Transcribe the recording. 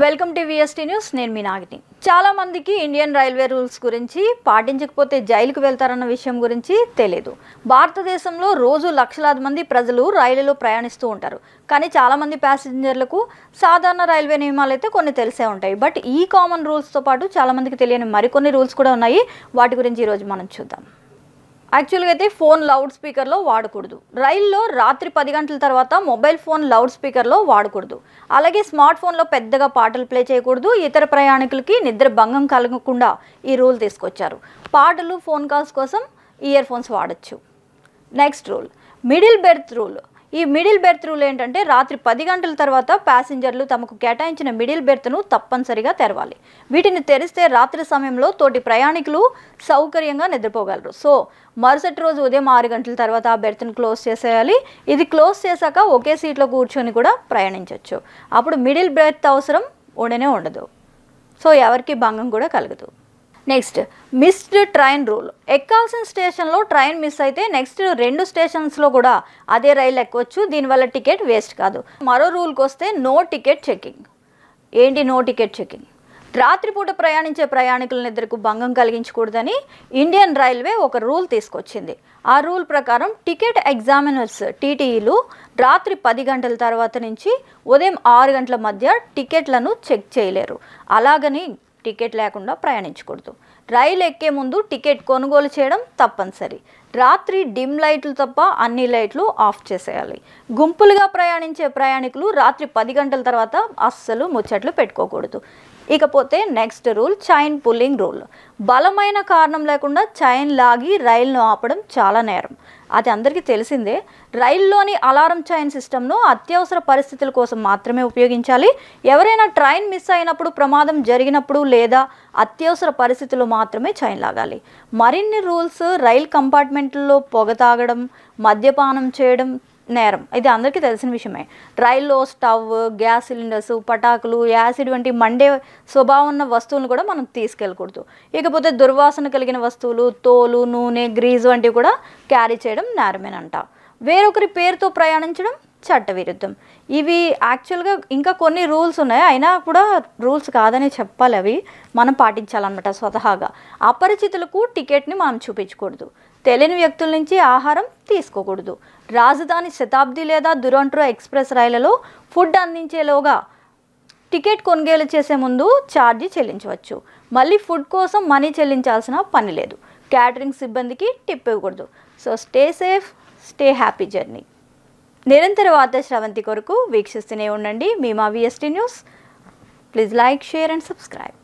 Welcome to VST news. నేను మీ నాగిని. చాలా మందికి ఇండియన్ రైల్వే రూల్స్ గురించి పాటించకపోతే జైలుకు వెళ్తారన్న విషయం గురించి తెలియదు. భారతదేశంలో రోజు లక్షలాది మంది ప్రజలు రైలులో ప్రయాణిస్తూ ఉంటారు. కానీ చాలామంది ప్యాసింజర్లకు సాధారణ రైల్వే నియమాలు అయితే కొన్ని తెలిసే ఉంటాయి. బట్ ఈ కామన్ రూల్స్తో పాటు చాలామందికి తెలియని మరికొన్ని రూల్స్ కూడా ఉన్నాయి. వాటి గురించి ఈరోజు మనం చూద్దాం. యాక్చువల్గా అయితే ఫోన్ లౌడ్ స్పీకర్లో వాడకూడదు. రైల్లో రాత్రి 10 గంటల తర్వాత మొబైల్ ఫోన్ లౌడ్ స్పీకర్లో వాడకూడదు. అలాగే స్మార్ట్ ఫోన్లో పెద్దగా పాటలు ప్లే చేయకూడదు. ఇతర ప్రయాణికులకి నిద్ర భంగం కలగకుండా ఈ రూల్ తీసుకొచ్చారు. పాటలు, ఫోన్ కాల్స్ కోసం ఇయర్ ఫోన్స్ వాడచ్చు. Next rule middle berth rule. ఈ మిడిల్ బెర్త్ రూల్ ఏంటంటే రాత్రి 10 గంటల తర్వాత ప్యాసింజర్లు తమకు కేటాయించిన మిడిల్ బెర్త్ను తప్పనిసరిగా తెరవాలి. వీటిని తెరిస్తే రాత్రి సమయంలో తోటి ప్రయాణికులు సౌకర్యంగా నిద్రపోగలరు. సో మరుసటి రోజు ఉదయం 6 గంటల తర్వాత ఆ బెర్త్ను క్లోజ్ చేసేయాలి. ఇది క్లోజ్ చేశాక ఒకే సీట్లో కూర్చొని కూడా ప్రయాణించవచ్చు. అప్పుడు మిడిల్ బెర్త్ అవసరం ఉండనే ఉండదు. సో ఎవరికి భంగం కూడా కలగదు. Next missed train rule. ఎక్కాల్సిన స్టేషన్లో ట్రైన్ మిస్ అయితే నెక్స్ట్ 2 స్టేషన్స్లో కూడా అదే రైలు ఎక్కవచ్చు. దీనివల్ల టికెట్ వేస్ట్ కాదు. మరో రూల్కి వస్తే నో టికెట్ చెకింగ్. ఏంటి నో టికెట్ చెకింగ్? రాత్రిపూట ప్రయాణించే ప్రయాణికుల నిద్రకు భంగం కలిగించకూడదని ఇండియన్ రైల్వే ఒక రూల్ తీసుకొచ్చింది. ఆ రూల్ ప్రకారం టికెట్ ఎగ్జామినర్స్ టీటీఈలు రాత్రి 10 గంటల తర్వాత నుంచి ఉదయం 6 గంటల మధ్య టికెట్లను చెక్ చేయలేరు. అలాగని టికెట్ లేకుండా ప్రయాణించకూడదు. రైలు ఎక్కే ముందు టికెట్ కొనుగోలు చేయడం తప్పనిసరి. రాత్రి డిమ్ లైట్లు తప్ప అన్ని లైట్లు ఆఫ్ చేసేయాలి. గుంపులుగా ప్రయాణించే ప్రయాణికులు రాత్రి 10 గంటల తర్వాత అస్సలు ముచ్చట్లు పెట్టుకోకూడదు. ఇకపోతే next rule chain pulling rule. బలమైన కారణం లేకుండా చైన్ లాగి రైలును ఆపడం చాలా నేరం. అది అందరికీ తెలిసిందే. రైల్లోని అలారం చైన్ సిస్టమ్ను అత్యవసర పరిస్థితుల కోసం మాత్రమే ఉపయోగించాలి. ఎవరైనా ట్రైన్ మిస్ అయినప్పుడు, ప్రమాదం జరిగినప్పుడు లేదా అత్యవసర పరిస్థితుల్లో మాత్రమే చైన్ లాగాలి. మరిన్ని రూల్స్ రైల్ కంపార్ట్మెంట్లలో పొగ తాగడం, మద్యపానం చేయడం నేరం. ఇది అందరికీ తెలిసిన విషయమే. రైల్లో స్టవ్, గ్యాస్ సిలిండర్స్, పటాకులు, యాసిడ్ వంటి మండే స్వభావం ఉన్న వస్తువులను కూడా మనం తీసుకెళ్ళకూడదు. ఇకపోతే దుర్వాసన కలిగిన వస్తువులు, తోలు, నూనె, గ్రీజ్ వంటివి కూడా క్యారీ చేయడం నేరమేనంట. వేరొకరి పేరుతో ప్రయాణించడం చట్టవిరుద్ధం. ఇవి యాక్చువల్గా ఇంకా కొన్ని రూల్స్ ఉన్నాయి. అయినా కూడా రూల్స్ కాదని చెప్పాలి. అవి మనం పాటించాలన్నమాట స్వతహాగా. అపరిచితులకు టికెట్ని మనం చూపించకూడదు. తెలియని వ్యక్తుల నుంచి ఆహారం తీసుకోకూడదు. రాజధాని, శతాబ్ది లేదా దురంటో ఎక్స్ప్రెస్ రైళ్లలో ఫుడ్ అందించేలోగా టికెట్ కొనుగోలు చేసే ముందు ఛార్జీ చెల్లించవచ్చు. మళ్ళీ ఫుడ్ కోసం మనీ చెల్లించాల్సిన పని లేదు. క్యాటరింగ్ సిబ్బందికి టిప్ ఇవ్వకూడదు. So stay safe, stay happy journey. నిరంతర వార్తా శ్రవంతి కొరకు వీక్షిస్తూనే ఉండండి మీ మా VST news. Please like, share and subscribe.